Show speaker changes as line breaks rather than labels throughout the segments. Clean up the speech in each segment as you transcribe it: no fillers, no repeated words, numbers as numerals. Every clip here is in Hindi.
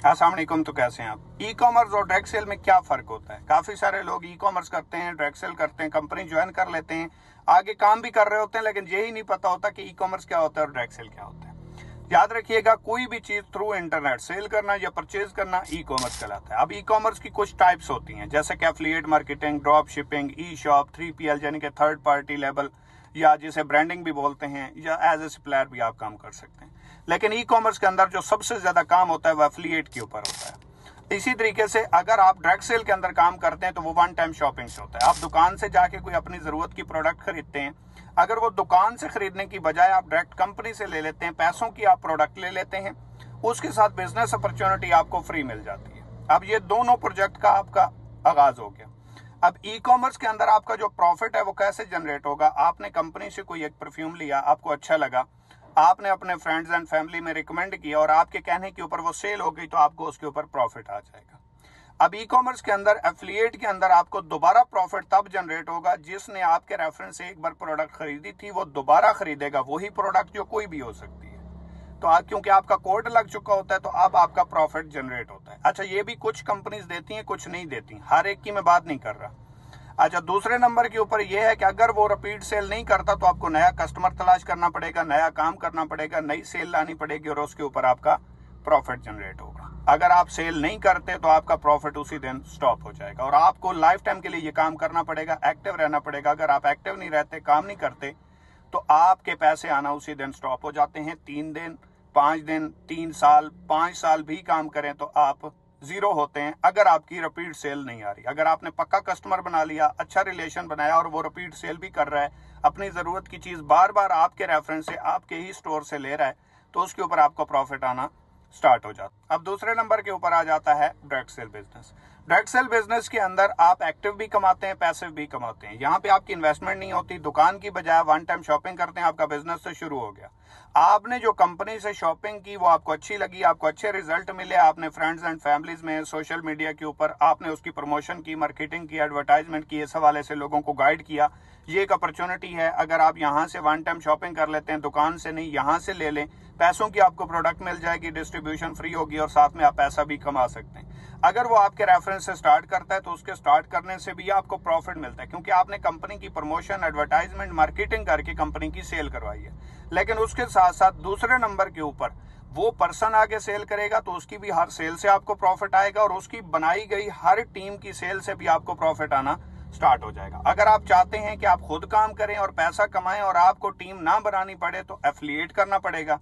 अस्सलाम वालेकुम। तो कैसे हैं आप? ई कॉमर्स और डायरेक्ट सेल में क्या फ़र्क होता है? काफ़ी सारे लोग ई कॉमर्स करते हैं, डायरेक्ट सेल करते हैं, कंपनी ज्वाइन कर लेते हैं, आगे काम भी कर रहे होते हैं, लेकिन यही नहीं पता होता कि ई कॉमर्स क्या होता है और डायरेक्ट सेल क्या होता है। याद रखिएगा, कोई भी चीज़ थ्रू इंटरनेट सेल करना या परचेज करना ई कॉमर्स कहलाता है। अब ई कॉमर्स की कुछ टाइप्स होती हैं, जैसे कि एफिलिएट मार्केटिंग, ड्रॉप शिपिंग, ई शॉप, 3PL यानी कि थर्ड पार्टी लेबल, या जिसे ब्रांडिंग भी बोलते हैं, या एज ए सप्लायर भी आप काम कर सकते हैं। लेकिन ई कॉमर्स के अंदर जो सबसे ज्यादा काम होता है वो एफिलिएट के ऊपर होता है। इसी तरीके से अगर आप डायरेक्ट सेल के अंदर काम करते हैं तो वो वन टाइम शॉपिंग से होता है। आप दुकान से जाके कोई अपनी जरूरत की प्रोडक्ट खरीदते हैं, अगर वो दुकान से खरीदने की बजाय आप डायरेक्ट कंपनी से ले लेते हैं, पैसों की आप प्रोडक्ट ले लेते हैं, उसके साथ बिजनेस अपॉर्चुनिटी आपको फ्री मिल जाती है। अब ये दोनों प्रोजेक्ट का आपका आगाज हो गया। अब ई कॉमर्स के अंदर आपका जो प्रॉफिट है वो कैसे जनरेट होगा? आपने कंपनी से कोई एक परफ्यूम लिया, आपको अच्छा लगा, आपने अपने फ्रेंड्स एंड फैमिली में रिकमेंड किया और आपके कहने के ऊपर वो सेल हो गई, तो आपको उसके ऊपर प्रॉफिट आ जाएगा। अब ई कॉमर्स के अंदर एफिलिएट के अंदर आपको दोबारा प्रॉफिट तब जनरेट होगा, जिसने आपके रेफरेंस से एक बार प्रोडक्ट खरीदी थी वो दोबारा खरीदेगा वही प्रोडक्ट, जो कोई भी हो सकती है। तो क्योंकि आपका कोड लग चुका होता है तो अब आपका प्रॉफिट जनरेट होता है। अच्छा, ये भी कुछ कंपनीज देती हैं, कुछ नहीं देती, हर एक की मैं बात नहीं कर रहा। अच्छा, दूसरे नंबर के ऊपर यह है कि अगर वो रिपीट सेल नहीं करता तो आपको नया कस्टमर तलाश करना पड़ेगा, नया काम करना पड़ेगा, नई सेल लानी पड़ेगी और उसके ऊपर आपका प्रॉफिट जनरेट होगा। अगर आप सेल नहीं करते तो आपका प्रॉफिट उसी दिन स्टॉप हो जाएगा और आपको लाइफ टाइम के लिए ये काम करना पड़ेगा, एक्टिव रहना पड़ेगा। अगर आप एक्टिव नहीं रहते, काम नहीं करते, तो आपके पैसे आना उसी दिन स्टॉप हो जाते हैं। 3 दिन, 5 दिन, 3 साल, 5 साल भी काम करें तो आप जीरो होते हैं अगर आपकी रिपीट सेल नहीं आ रही। अगर आपने पक्का कस्टमर बना लिया, अच्छा रिलेशन बनाया और वो रिपीट सेल भी कर रहा है, अपनी जरूरत की चीज बार बार आपके रेफरेंस से, आपके ही स्टोर से ले रहा है, तो उसके ऊपर आपको प्रॉफिट आना स्टार्ट हो जाता। अब दूसरे नंबर के ऊपर आ जाता है direct sale business. Direct sale business के अंदर आप एक्टिव भी कमाते हैं, पैसिव भी कमाते हैं। यहाँ पे आपकी इन्वेस्टमेंट नहीं होती, दुकान की बजाय वन टाइम शॉपिंग करते हैं, आपका बिजनेस से शुरू हो गया। आपने जो कंपनी से शॉपिंग की वो आपको अच्छी लगी, आपको अच्छे रिजल्ट मिले, आपने फ्रेंड्स एंड फैमिलीज में, सोशल मीडिया के ऊपर आपने उसकी प्रमोशन की, मार्केटिंग की, एडवर्टाइजमेंट की, इस हवाले से लोगों को गाइड किया। ये एक अपॉर्चुनिटी है, अगर आप यहाँ से वन टाइम शॉपिंग कर लेते हैं, दुकान से नहीं, यहाँ से ले लें, पैसों की आपको प्रोडक्ट मिल जाएगी, डिस्ट्रीब्यूशन फ्री होगी और साथ में आप पैसा भी कमा सकते हैं। अगर वो आपके रेफरेंस से स्टार्ट करता है तो उसके स्टार्ट करने से भी आपको प्रॉफिट मिलता है, क्योंकि आपने कंपनी की प्रमोशन, एडवर्टाइजमेंट, मार्केटिंग करके कंपनी की सेल करवाई है। लेकिन उसके साथ साथ दूसरे नंबर के ऊपर वो पर्सन आगे सेल करेगा तो उसकी भी हर सेल से आपको प्रॉफिट आएगा और उसकी बनाई गई हर टीम की सेल से भी आपको प्रॉफिट आना स्टार्ट हो जाएगा। अगर आप चाहते हैं कि आप खुद काम करें और पैसा कमाएं और आपको टीम ना बनानी पड़े, तो एफिलिएट करना पड़ेगा।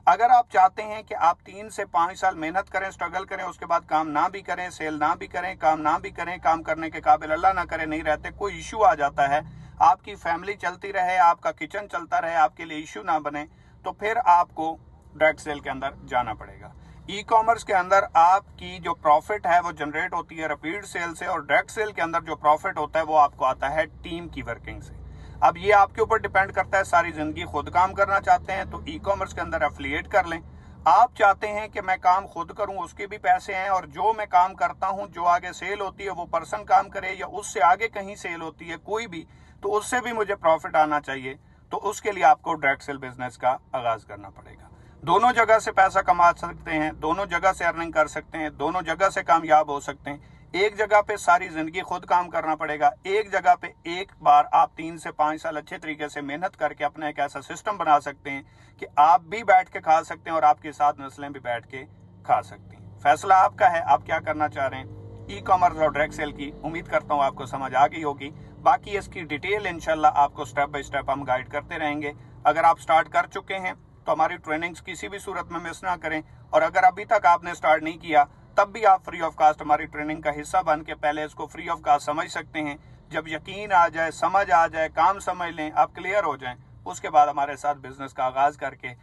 अगर आप चाहते हैं कि आप 3 से 5 साल मेहनत करें, स्ट्रगल करें, उसके बाद काम ना भी करें, सेल ना भी करें, काम ना भी करें, काम करने के काबिल अल्लाह ना करे नहीं रहते, कोई इशू आ जाता है, आपकी फैमिली चलती रहे, आपका किचन चलता रहे, आपके लिए इशू ना बने, तो फिर आपको डायरेक्ट सेल के अंदर जाना पड़ेगा। ई कॉमर्स के अंदर आपकी जो प्रॉफिट है वो जनरेट होती है रिपीट सेल से, और डायरेक्ट सेल के अंदर जो प्रॉफिट होता है वो आपको आता है टीम की वर्किंग से। अब ये आपके ऊपर डिपेंड करता है, सारी जिंदगी खुद काम करना चाहते हैं तो ई कॉमर्स के अंदर एफिलिएट कर लें। आप चाहते हैं कि मैं काम खुद करूं, उसके भी पैसे हैं, और जो मैं काम करता हूं, जो आगे सेल होती है वो पर्सन काम करे या उससे आगे कहीं सेल होती है कोई भी, तो उससे भी मुझे प्रॉफिट आना चाहिए, तो उसके लिए आपको डायरेक्ट सेल बिजनेस का आगाज करना पड़ेगा। दोनों जगह से पैसा कमा सकते हैं, दोनों जगह से अर्निंग कर सकते हैं, दोनों जगह से कामयाब हो सकते हैं। एक जगह पे सारी जिंदगी खुद काम करना पड़ेगा, एक जगह पे एक बार आप 3 से 5 साल अच्छे तरीके से मेहनत करके अपना एक ऐसा सिस्टम बना सकते हैं कि आप भी बैठ के खा सकते हैं और आपके साथ नस्लें भी बैठ के खा सकती हैं। फैसला आपका है, आप क्या करना चाह रहे हैं। ई कॉमर्स और डायरेक्ट सेल की उम्मीद करता हूँ आपको समझ आ गई होगी। बाकी इसकी डिटेल इंशाल्लाह आपको स्टेप बाय स्टेप हम गाइड करते रहेंगे। अगर आप स्टार्ट कर चुके हैं तो हमारी ट्रेनिंग्स किसी भी सूरत में मिस ना करें, और अगर अभी तक आपने स्टार्ट नहीं किया तब भी आप फ्री ऑफ कास्ट हमारी ट्रेनिंग का हिस्सा बन के पहले इसको फ्री ऑफ कास्ट समझ सकते हैं। जब यकीन आ जाए, समझ आ जाए, काम समझ लें, आप क्लियर हो जाएं, उसके बाद हमारे साथ बिजनेस का आगाज करके